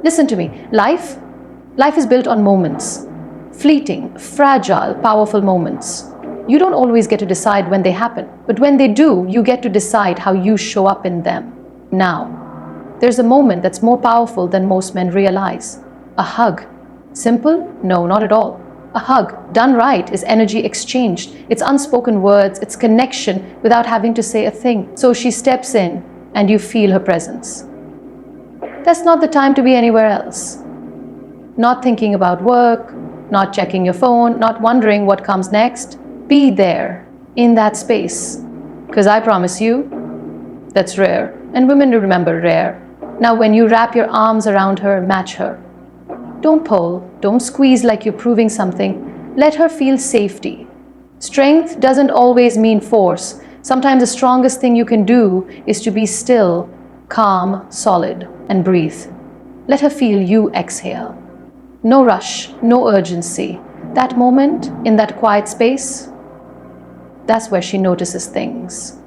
Listen to me. Life is built on moments. Fleeting, fragile, powerful moments. You don't always get to decide when they happen, but when they do, you get to decide how you show up in them. Now, there's a moment that's more powerful than most men realize. A hug. Simple? No, not at all. A hug, done right, is energy exchanged. It's unspoken words, it's connection without having to say a thing. So she steps in and you feel her presence. That's not the time to be anywhere else. Not thinking about work, not checking your phone, not wondering what comes next. Be there, in that space. Because I promise you, that's rare. And women remember rare. Now when you wrap your arms around her, match her. Don't pull, don't squeeze like you're proving something. Let her feel safety. Strength doesn't always mean force. Sometimes the strongest thing you can do is to be still, calm, solid, and breathe. Let her feel you exhale. No rush, no urgency. That moment, in that quiet space, that's where she notices things.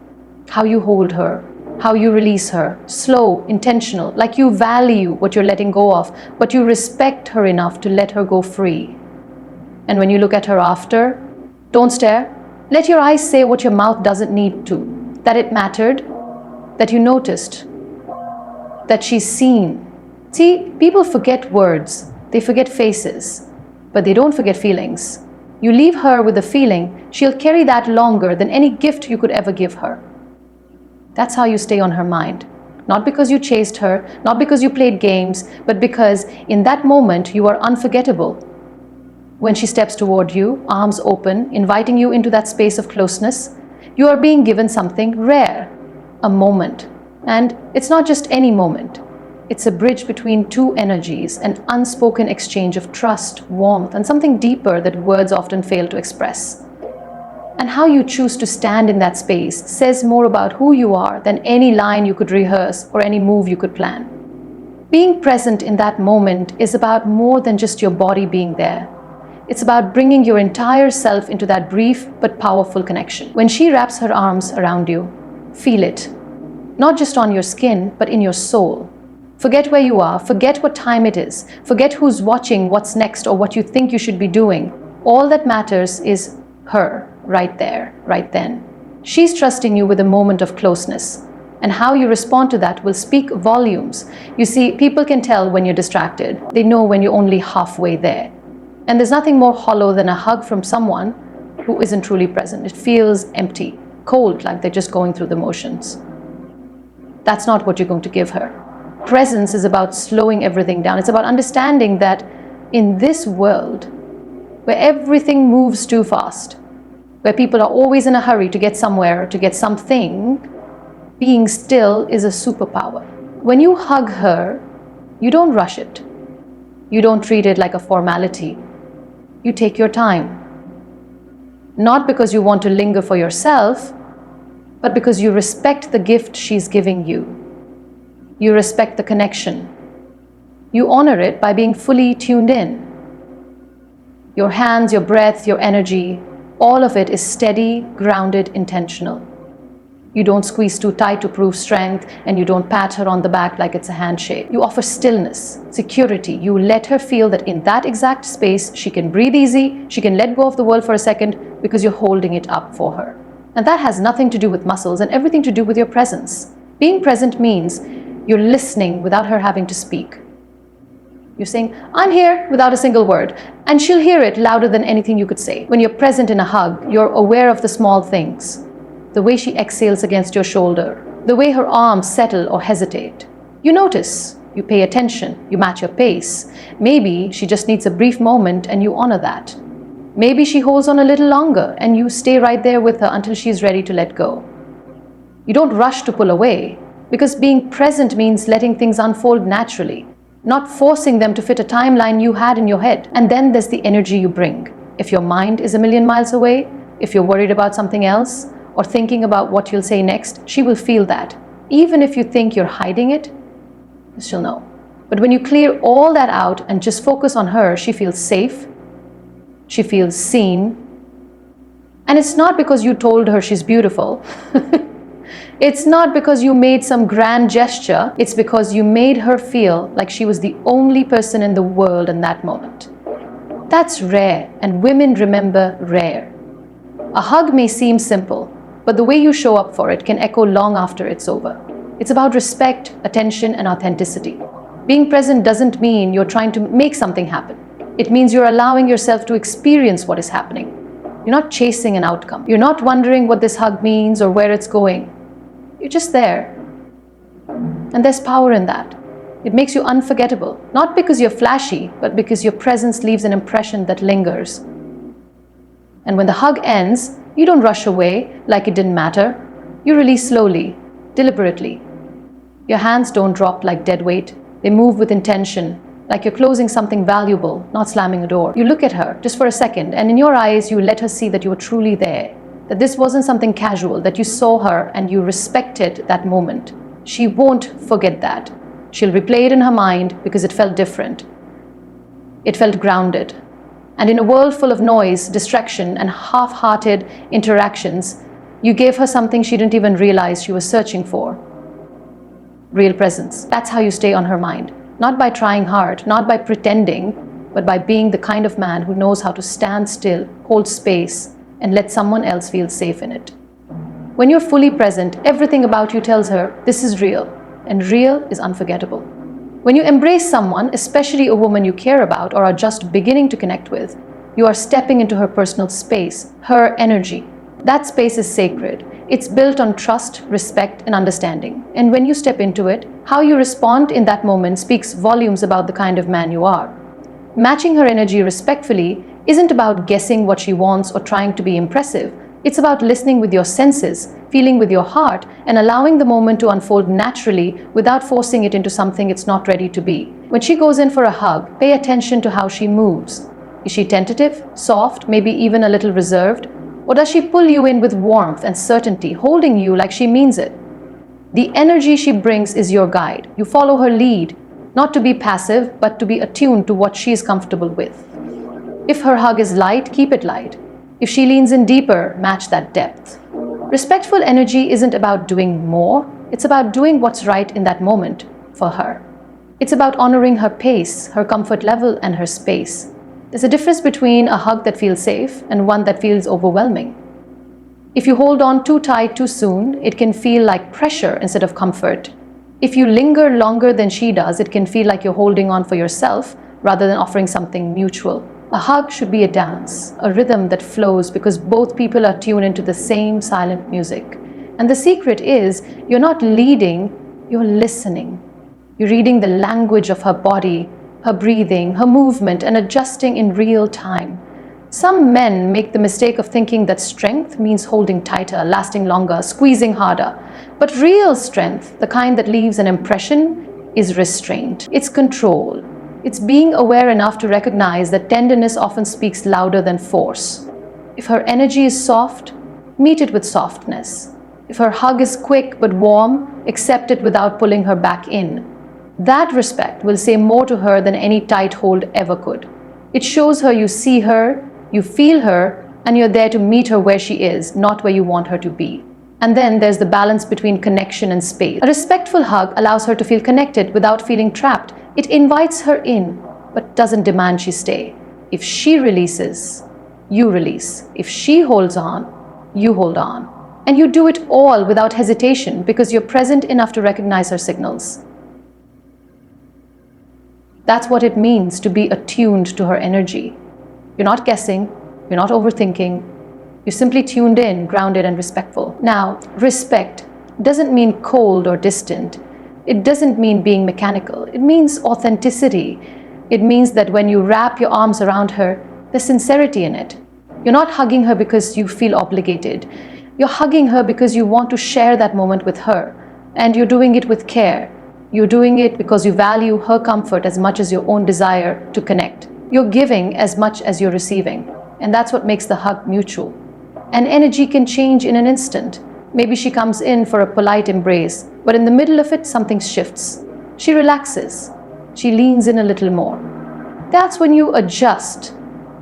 How you hold her, how you release her. Slow, intentional, like you value what you're letting go of, but you respect her enough to let her go free. And when you look at her after, don't stare. Let your eyes say what your mouth doesn't need to. That it mattered, that you noticed, that she's seen. See, people forget words, they forget faces, but they don't forget feelings. You leave her with a feeling, she'll carry that longer than any gift you could ever give her. That's how you stay on her mind. Not because you chased her, not because you played games, but because in that moment you are unforgettable. When she steps toward you, arms open, inviting you into that space of closeness, you are being given something rare, a moment. And it's not just any moment. It's a bridge between two energies, an unspoken exchange of trust, warmth, and something deeper that words often fail to express. And how you choose to stand in that space says more about who you are than any line you could rehearse or any move you could plan. Being present in that moment is about more than just your body being there. It's about bringing your entire self into that brief but powerful connection. When she wraps her arms around you, feel it. Not just on your skin, but in your soul. Forget where you are, forget what time it is, forget who's watching, what's next, or what you think you should be doing. All that matters is her, right there, right then. She's trusting you with a moment of closeness, and how you respond to that will speak volumes. You see, people can tell when you're distracted. They know when you're only halfway there. And there's nothing more hollow than a hug from someone who isn't truly present. It feels empty, cold, like they're just going through the motions. That's not what you're going to give her. Presence is about slowing everything down. It's about understanding that in this world, where everything moves too fast, where people are always in a hurry to get somewhere, to get something, being still is a superpower. When you hug her, you don't rush it. You don't treat it like a formality. You take your time. Not because you want to linger for yourself, but because you respect the gift she's giving you. You respect the connection. You honor it by being fully tuned in. Your hands, your breath, your energy, all of it is steady, grounded, intentional. You don't squeeze too tight to prove strength, and you don't pat her on the back like it's a handshake. You offer stillness, security. You let her feel that in that exact space, she can breathe easy, she can let go of the world for a second because you're holding it up for her. And that has nothing to do with muscles and everything to do with your presence. Being present means you're listening without her having to speak. You're saying, I'm here, without a single word. And she'll hear it louder than anything you could say. When you're present in a hug, you're aware of the small things. The way she exhales against your shoulder. The way her arms settle or hesitate. You notice, you pay attention, you match your pace. Maybe she just needs a brief moment and you honor that. Maybe she holds on a little longer and you stay right there with her until she's ready to let go. You don't rush to pull away, because being present means letting things unfold naturally, not forcing them to fit a timeline you had in your head. And then there's the energy you bring. If your mind is a million miles away, if you're worried about something else, or thinking about what you'll say next, she will feel that. Even if you think you're hiding it, she'll know. But when you clear all that out and just focus on her, she feels safe, she feels seen. And it's not because you told her she's beautiful. It's not because you made some grand gesture, it's because you made her feel like she was the only person in the world in that moment. That's rare, and women remember rare. A hug may seem simple, but the way you show up for it can echo long after it's over. It's about respect, attention, and authenticity. Being present doesn't mean you're trying to make something happen. It means you're allowing yourself to experience what is happening. You're not chasing an outcome. You're not wondering what this hug means or where it's going. You're just there. And there's power in that. It makes you unforgettable, not because you're flashy, but because your presence leaves an impression that lingers. And when the hug ends, you don't rush away like it didn't matter. You release slowly, deliberately. Your hands don't drop like dead weight. They move with intention, like you're closing something valuable, not slamming a door. You look at her just for a second, and in your eyes, you let her see that you were truly there, that this wasn't something casual, that you saw her and you respected that moment. She won't forget that. She'll replay it in her mind because it felt different. It felt grounded. And in a world full of noise, distraction, and half-hearted interactions, you gave her something she didn't even realize she was searching for. Real presence. That's how you stay on her mind. Not by trying hard, not by pretending, but by being the kind of man who knows how to stand still, hold space, and let someone else feel safe in it. When you're fully present, everything about you tells her, this is real, and real is unforgettable. When you embrace someone, especially a woman you care about or are just beginning to connect with, you are stepping into her personal space, her energy. That space is sacred. It's built on trust, respect, and understanding. And when you step into it, how you respond in that moment speaks volumes about the kind of man you are. Matching her energy respectfully isn't about guessing what she wants or trying to be impressive. It's about listening with your senses, feeling with your heart, and allowing the moment to unfold naturally without forcing it into something it's not ready to be. When she goes in for a hug, pay attention to how she moves. Is she tentative, soft, maybe even a little reserved? Or does she pull you in with warmth and certainty, holding you like she means it? The energy she brings is your guide. You follow her lead, not to be passive, but to be attuned to what she is comfortable with. If her hug is light, keep it light. If she leans in deeper, match that depth. Respectful energy isn't about doing more, it's about doing what's right in that moment for her. It's about honoring her pace, her comfort level, and her space. There's a difference between a hug that feels safe and one that feels overwhelming. If you hold on too tight too soon, it can feel like pressure instead of comfort. If you linger longer than she does, it can feel like you're holding on for yourself rather than offering something mutual. A hug should be a dance, a rhythm that flows because both people are tuned into the same silent music. And the secret is, you're not leading, you're listening. You're reading the language of her body, her breathing, her movement, and adjusting in real time. Some men make the mistake of thinking that strength means holding tighter, lasting longer, squeezing harder. But real strength, the kind that leaves an impression, is restraint. It's control. It's being aware enough to recognize that tenderness often speaks louder than force. If her energy is soft, meet it with softness. If her hug is quick but warm, accept it without pulling her back in. That respect will say more to her than any tight hold ever could. It shows her you see her, you feel her, and you're there to meet her where she is, not where you want her to be. And then there's the balance between connection and space. A respectful hug allows her to feel connected without feeling trapped. It invites her in, but doesn't demand she stay. If she releases, you release. If she holds on, you hold on. And you do it all without hesitation because you're present enough to recognize her signals. That's what it means to be attuned to her energy. You're not guessing, you're not overthinking, you're simply tuned in, grounded, and respectful. Now, respect doesn't mean cold or distant. It doesn't mean being mechanical. It means authenticity. It means that when you wrap your arms around her, there's sincerity in it. You're not hugging her because you feel obligated. You're hugging her because you want to share that moment with her. And you're doing it with care. You're doing it because you value her comfort as much as your own desire to connect. You're giving as much as you're receiving. And that's what makes the hug mutual. And energy can change in an instant. Maybe she comes in for a polite embrace, but in the middle of it, something shifts. She relaxes. She leans in a little more. That's when you adjust.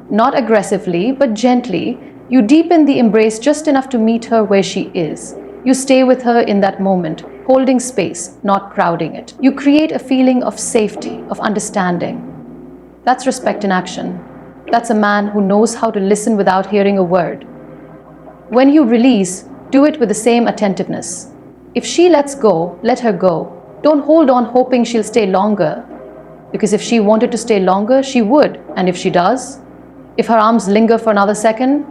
Not aggressively, but gently. You deepen the embrace just enough to meet her where she is. You stay with her in that moment, holding space, not crowding it. You create a feeling of safety, of understanding. That's respect in action. That's a man who knows how to listen without hearing a word. When you release, do it with the same attentiveness. If she lets go, let her go. Don't hold on hoping she'll stay longer. Because if she wanted to stay longer, she would. And if she does, if her arms linger for another second,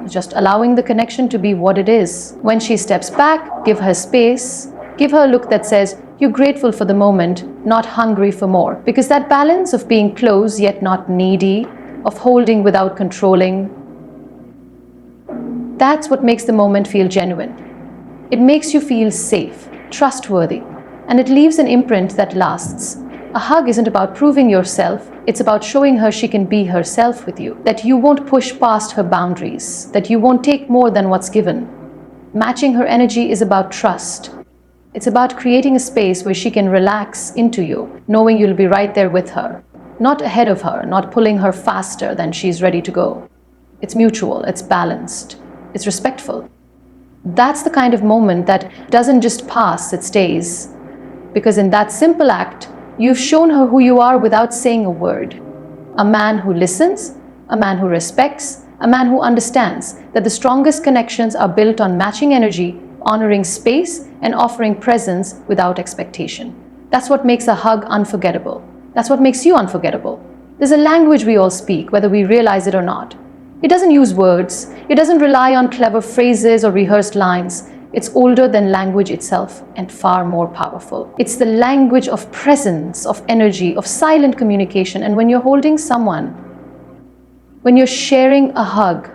just allowing the connection to be what it is. When she steps back, give her space. Give her a look that says, you're grateful for the moment, not hungry for more. Because that balance of being close yet not needy, of holding without controlling, that's what makes the moment feel genuine. It makes you feel safe, trustworthy, and it leaves an imprint that lasts. A hug isn't about proving yourself, it's about showing her she can be herself with you, that you won't push past her boundaries, that you won't take more than what's given. Matching her energy is about trust. It's about creating a space where she can relax into you, knowing you'll be right there with her, not ahead of her, not pulling her faster than she's ready to go. It's mutual, it's balanced, it's respectful. That's the kind of moment that doesn't just pass, it stays. Because in that simple act, you've shown her who you are without saying a word. A man who listens, a man who respects, a man who understands that the strongest connections are built on matching energy, honoring space, and offering presence without expectation. That's what makes a hug unforgettable. That's what makes you unforgettable. There's a language we all speak, whether we realize it or not. It doesn't use words. It doesn't rely on clever phrases or rehearsed lines. It's older than language itself and far more powerful. It's the language of presence, of energy, of silent communication. And when you're holding someone, when you're sharing a hug,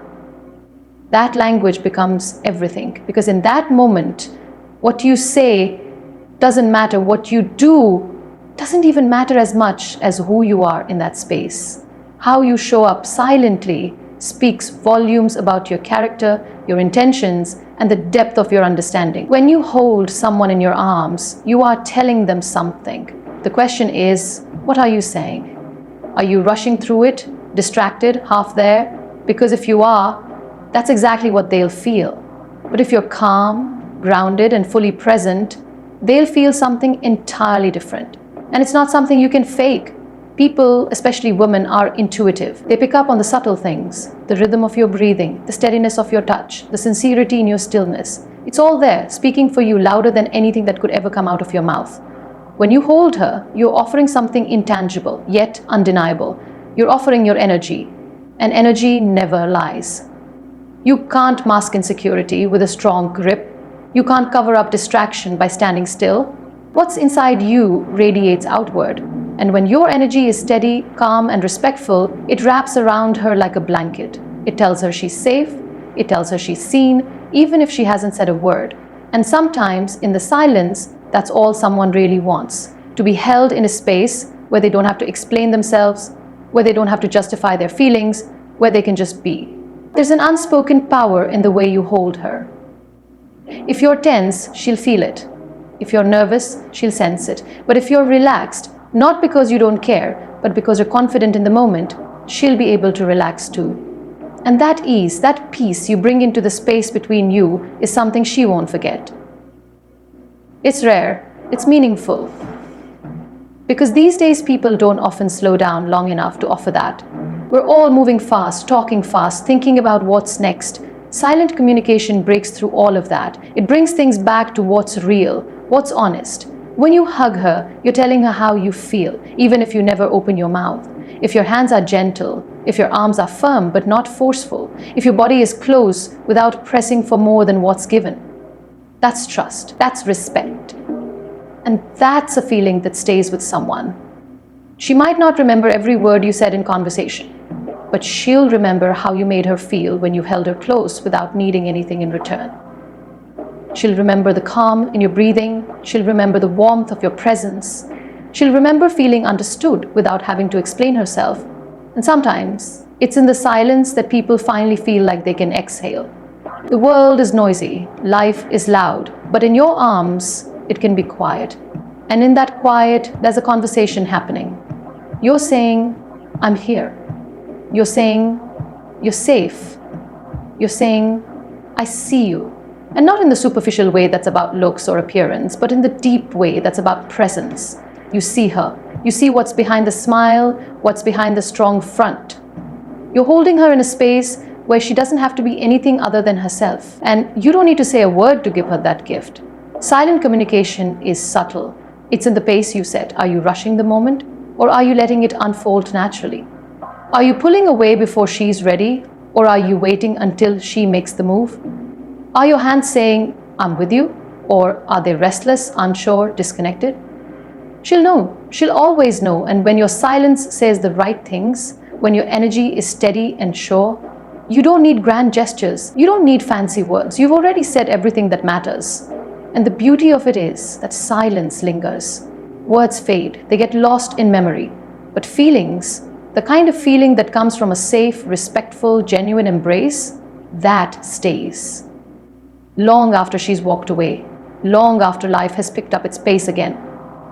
that language becomes everything. Because in that moment, what you say doesn't matter. What you do doesn't even matter as much as who you are in that space. How you show up silently speaks volumes about your character, your intentions, and the depth of your understanding. When you hold someone in your arms, you are telling them something. The question is, what are you saying? Are you rushing through it, distracted, half there? Because if you are, that's exactly what they'll feel. But if you're calm, grounded, and fully present, they'll feel something entirely different. And it's not something you can fake. People, especially women, are intuitive. They pick up on the subtle things, the rhythm of your breathing, the steadiness of your touch, the sincerity in your stillness. It's all there, speaking for you louder than anything that could ever come out of your mouth. When you hold her, you're offering something intangible, yet undeniable. You're offering your energy, and energy never lies. You can't mask insecurity with a strong grip. You can't cover up distraction by standing still. What's inside you radiates outward. And when your energy is steady, calm, and respectful, it wraps around her like a blanket. It tells her she's safe. It tells her she's seen, even if she hasn't said a word. And sometimes, in the silence, that's all someone really wants. To be held in a space where they don't have to explain themselves, where they don't have to justify their feelings, where they can just be. There's an unspoken power in the way you hold her. If you're tense, she'll feel it. If you're nervous, she'll sense it. But if you're relaxed, not because you don't care, but because you're confident in the moment, she'll be able to relax too. And that ease, that peace you bring into the space between you is something she won't forget. It's rare, it's meaningful. Because these days people don't often slow down long enough to offer that. We're all moving fast, talking fast, thinking about what's next. Silent communication breaks through all of that. It brings things back to what's real, what's honest. When you hug her, you're telling her how you feel, even if you never open your mouth. If your hands are gentle, if your arms are firm but not forceful, if your body is close without pressing for more than what's given. That's trust, that's respect. And that's a feeling that stays with someone. She might not remember every word you said in conversation, but she'll remember how you made her feel when you held her close without needing anything in return. She'll remember the calm in your breathing. She'll remember the warmth of your presence. She'll remember feeling understood without having to explain herself. And sometimes, it's in the silence that people finally feel like they can exhale. The world is noisy, life is loud, but in your arms, it can be quiet. And in that quiet, there's a conversation happening. You're saying, I'm here. You're saying, you're safe. You're saying, I see you. And not in the superficial way that's about looks or appearance, but in the deep way that's about presence. You see her. You see what's behind the smile, what's behind the strong front. You're holding her in a space where she doesn't have to be anything other than herself. And you don't need to say a word to give her that gift. Silent communication is subtle. It's in the pace you set. Are you rushing the moment, or are you letting it unfold naturally? Are you pulling away before she's ready, or are you waiting until she makes the move? Are your hands saying, "I'm with you," or are they restless, unsure, disconnected? She'll know. She'll always know. And when your silence says the right things, when your energy is steady and sure, you don't need grand gestures. You don't need fancy words. You've already said everything that matters. And the beauty of it is that silence lingers. Words fade. They get lost in memory. But feelings, the kind of feeling that comes from a safe, respectful, genuine embrace, that stays. Long after she's walked away, long after life has picked up its pace again.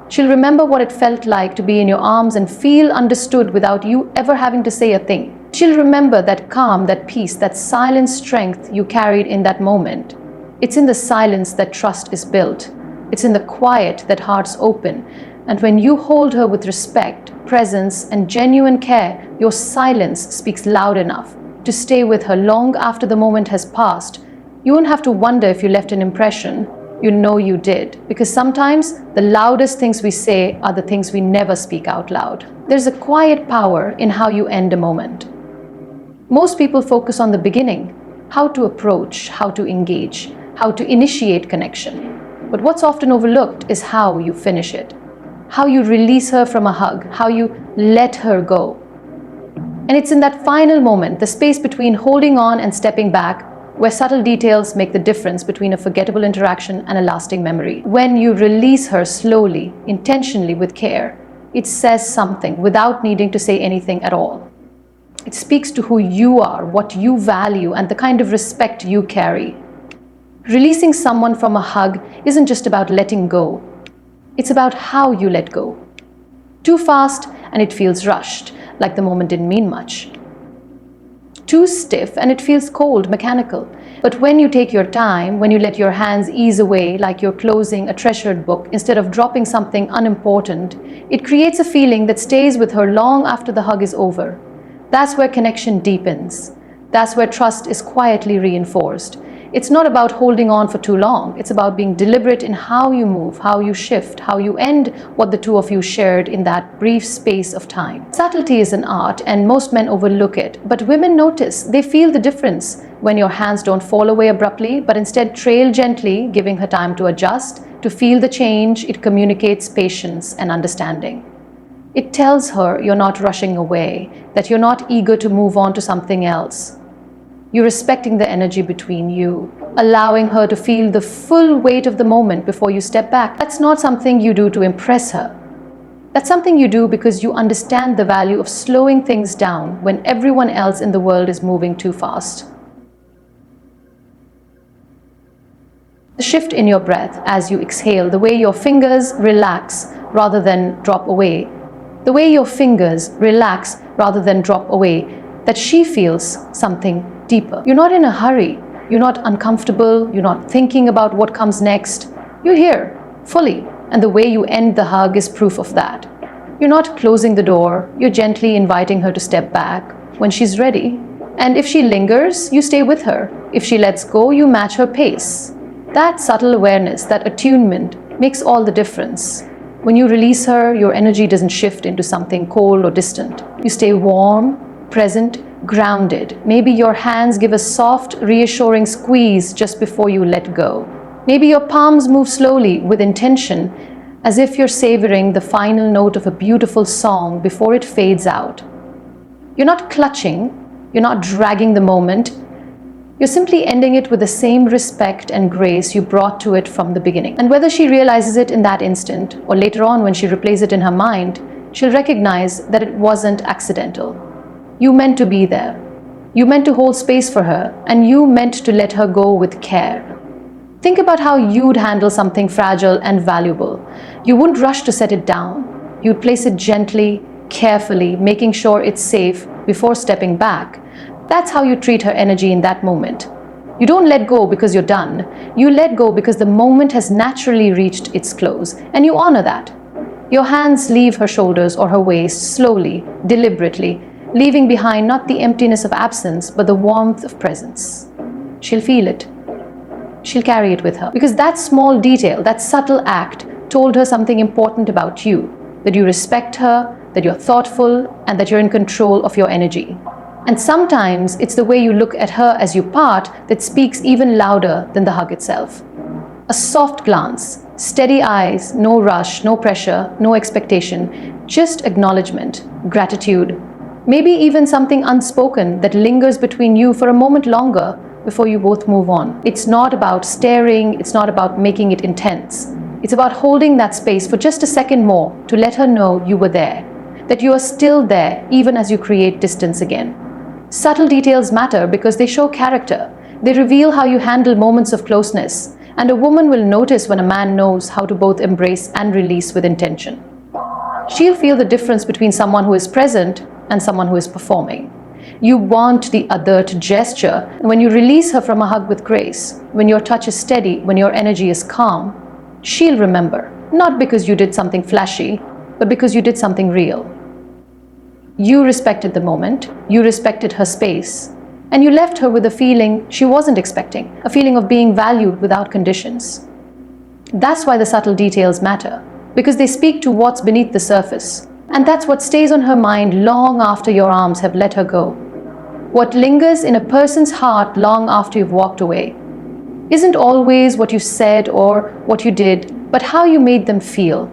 She'll remember what it felt like to be in your arms and feel understood without you ever having to say a thing. She'll remember that calm, that peace, that silent strength you carried in that moment. It's in the silence that trust is built. It's in the quiet that hearts open. And when you hold her with respect, presence, and genuine care, your silence speaks loud enough to stay with her long after the moment has passed. You won't have to wonder if you left an impression. You know you did, because sometimes the loudest things we say are the things we never speak out loud. There's a quiet power in how you end a moment. Most people focus on the beginning, how to approach, how to engage, how to initiate connection. But what's often overlooked is how you finish it, how you release her from a hug, how you let her go. And it's in that final moment, the space between holding on and stepping back, where subtle details make the difference between a forgettable interaction and a lasting memory. When you release her slowly, intentionally, with care, it says something without needing to say anything at all. It speaks to who you are, what you value, and the kind of respect you carry. Releasing someone from a hug isn't just about letting go. It's about how you let go. Too fast and it feels rushed, like the moment didn't mean much. Too stiff and it feels cold, mechanical. But when you take your time, when you let your hands ease away like you're closing a treasured book instead of dropping something unimportant, it creates a feeling that stays with her long after the hug is over. That's where connection deepens. That's where trust is quietly reinforced. It's not about holding on for too long. It's about being deliberate in how you move, how you shift, how you end what the two of you shared in that brief space of time. Subtlety is an art, and most men overlook it. But women notice. They feel the difference when your hands don't fall away abruptly, but instead trail gently, giving her time to adjust, to feel the change. It communicates patience and understanding. It tells her you're not rushing away, that you're not eager to move on to something else. You're respecting the energy between you, allowing her to feel the full weight of the moment before you step back. That's not something you do to impress her. That's something you do because you understand the value of slowing things down when everyone else in the world is moving too fast. The shift in your breath as you exhale, the way your fingers relax rather than drop away, the way your fingers relax rather than drop away, that she feels something deeper. You're not in a hurry. You're not uncomfortable. You're not thinking about what comes next. You're here, fully. And the way you end the hug is proof of that. You're not closing the door. You're gently inviting her to step back when she's ready. And if she lingers, you stay with her. If she lets go, you match her pace. That subtle awareness, that attunement, makes all the difference. When you release her, your energy doesn't shift into something cold or distant. You stay warm, present, grounded. Maybe your hands give a soft, reassuring squeeze just before you let go. Maybe your palms move slowly with intention, as if you're savoring the final note of a beautiful song before it fades out. You're not clutching, you're not dragging the moment. You're simply ending it with the same respect and grace you brought to it from the beginning. And whether she realizes it in that instant, or later on when she replays it in her mind, she'll recognize that it wasn't accidental. You meant to be there. You meant to hold space for her, and you meant to let her go with care. Think about how you'd handle something fragile and valuable. You wouldn't rush to set it down. You'd place it gently, carefully, making sure it's safe before stepping back. That's how you treat her energy in that moment. You don't let go because you're done. You let go because the moment has naturally reached its close, and you honor that. Your hands leave her shoulders or her waist slowly, deliberately, leaving behind not the emptiness of absence, but the warmth of presence. She'll feel it. She'll carry it with her. Because that small detail, that subtle act, told her something important about you, that you respect her, that you're thoughtful, and that you're in control of your energy. And sometimes it's the way you look at her as you part that speaks even louder than the hug itself. A soft glance, steady eyes, no rush, no pressure, no expectation, just acknowledgement, gratitude, maybe even something unspoken that lingers between you for a moment longer before you both move on. It's not about staring, it's not about making it intense. It's about holding that space for just a second more to let her know you were there, that you are still there even as you create distance again. Subtle details matter because they show character. They reveal how you handle moments of closeness, and a woman will notice when a man knows how to both embrace and release with intention. She'll feel the difference between someone who is present and someone who is performing. You want the other to gesture, and when you release her from a hug with grace, when your touch is steady, when your energy is calm, she'll remember, not because you did something flashy, but because you did something real. You respected the moment, you respected her space, and you left her with a feeling she wasn't expecting, a feeling of being valued without conditions. That's why the subtle details matter, because they speak to what's beneath the surface, and that's what stays on her mind long after your arms have let her go. What lingers in a person's heart long after you've walked away isn't always what you said or what you did, but how you made them feel.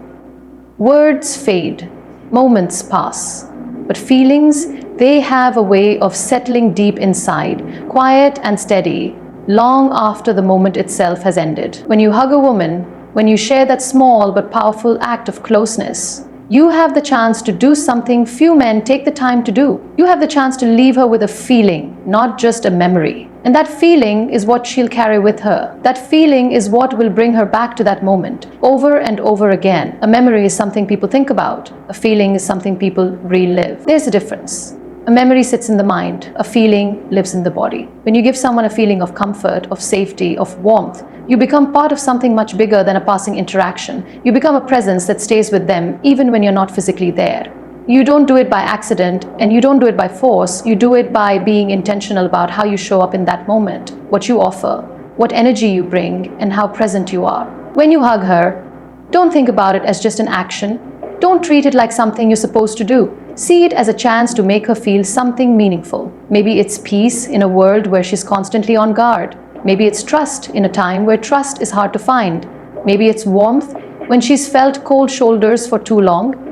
Words fade, moments pass, but feelings, they have a way of settling deep inside, quiet and steady, long after the moment itself has ended. When you hug a woman, when you share that small but powerful act of closeness, you have the chance to do something few men take the time to do. You have the chance to leave her with a feeling, not just a memory. And that feeling is what she'll carry with her. That feeling is what will bring her back to that moment, over and over again. A memory is something people think about. A feeling is something people relive. There's a difference. A memory sits in the mind. A feeling lives in the body. When you give someone a feeling of comfort, of safety, of warmth, you become part of something much bigger than a passing interaction. You become a presence that stays with them even when you're not physically there. You don't do it by accident, and you don't do it by force. You do it by being intentional about how you show up in that moment, what you offer, what energy you bring, and how present you are. When you hug her, don't think about it as just an action. Don't treat it like something you're supposed to do. See it as a chance to make her feel something meaningful. Maybe it's peace in a world where she's constantly on guard. Maybe it's trust in a time where trust is hard to find. Maybe it's warmth when she's felt cold shoulders for too long.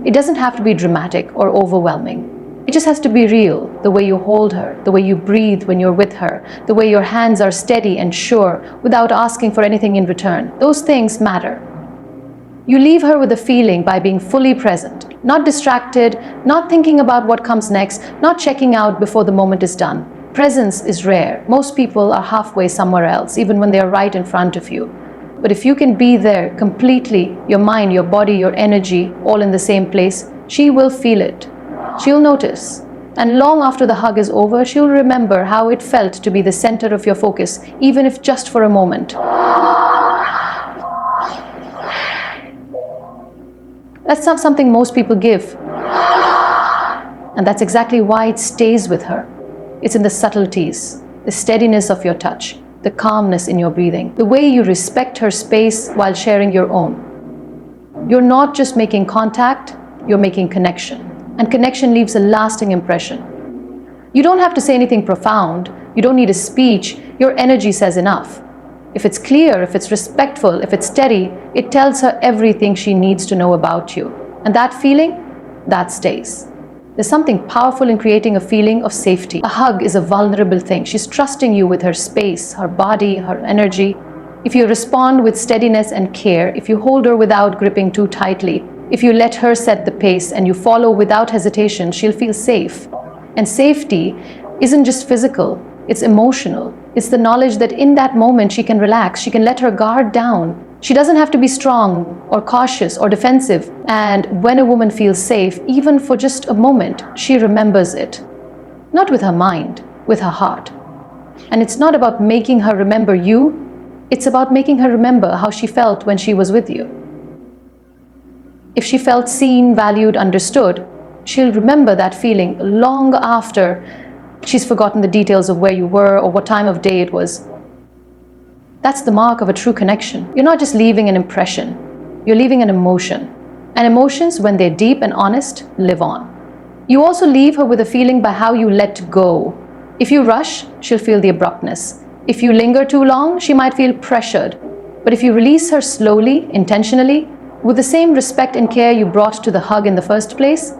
It doesn't have to be dramatic or overwhelming. It just has to be real, the way you hold her, the way you breathe when you're with her, the way your hands are steady and sure without asking for anything in return. Those things matter. You leave her with a feeling by being fully present, not distracted, not thinking about what comes next, not checking out before the moment is done. Presence is rare. Most people are halfway somewhere else, even when they are right in front of you. But if you can be there completely, your mind, your body, your energy, all in the same place, she will feel it. She'll notice. And long after the hug is over, she'll remember how it felt to be the center of your focus, even if just for a moment. That's not something most people give. And that's exactly why it stays with her. It's in the subtleties, the steadiness of your touch, the calmness in your breathing, the way you respect her space while sharing your own. You're not just making contact, you're making connection. And connection leaves a lasting impression. You don't have to say anything profound. You don't need a speech. Your energy says enough. If it's clear, if it's respectful, if it's steady, it tells her everything she needs to know about you. And that feeling, that stays. There's something powerful in creating a feeling of safety. A hug is a vulnerable thing. She's trusting you with her space, her body, her energy. If you respond with steadiness and care, if you hold her without gripping too tightly, if you let her set the pace and you follow without hesitation, she'll feel safe. And safety isn't just physical, it's emotional. It's the knowledge that in that moment she can relax, she can let her guard down. She doesn't have to be strong or cautious or defensive. And when a woman feels safe, even for just a moment, she remembers it. Not with her mind, with her heart. And it's not about making her remember you, it's about making her remember how she felt when she was with you. If she felt seen, valued, understood, she'll remember that feeling long after she's forgotten the details of where you were or what time of day it was. That's the mark of a true connection. You're not just leaving an impression, you're leaving an emotion. And emotions, when they're deep and honest, live on. You also leave her with a feeling by how you let go. If you rush, she'll feel the abruptness. If you linger too long, she might feel pressured. But if you release her slowly, intentionally, with the same respect and care you brought to the hug in the first place,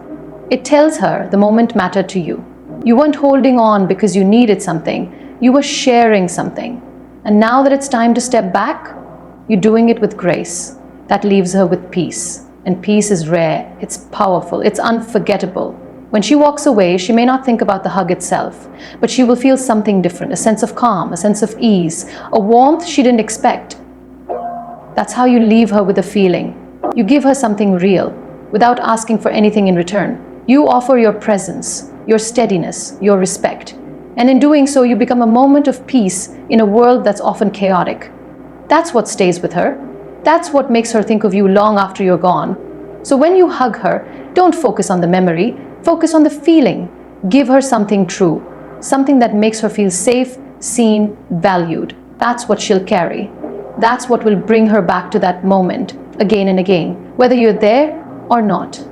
it tells her the moment mattered to you. You weren't holding on because you needed something, you were sharing something. And now that it's time to step back, you're doing it with grace. That leaves her with peace. And peace is rare, it's powerful, it's unforgettable. When she walks away, she may not think about the hug itself, but she will feel something different, a sense of calm, a sense of ease, a warmth she didn't expect. That's how you leave her with a feeling. You give her something real, without asking for anything in return. You offer your presence, your steadiness, your respect. And in doing so, you become a moment of peace in a world that's often chaotic. That's what stays with her. That's what makes her think of you long after you're gone. So when you hug her, don't focus on the memory, focus on the feeling. Give her something true, something that makes her feel safe, seen, valued. That's what she'll carry. That's what will bring her back to that moment again and again, whether you're there or not.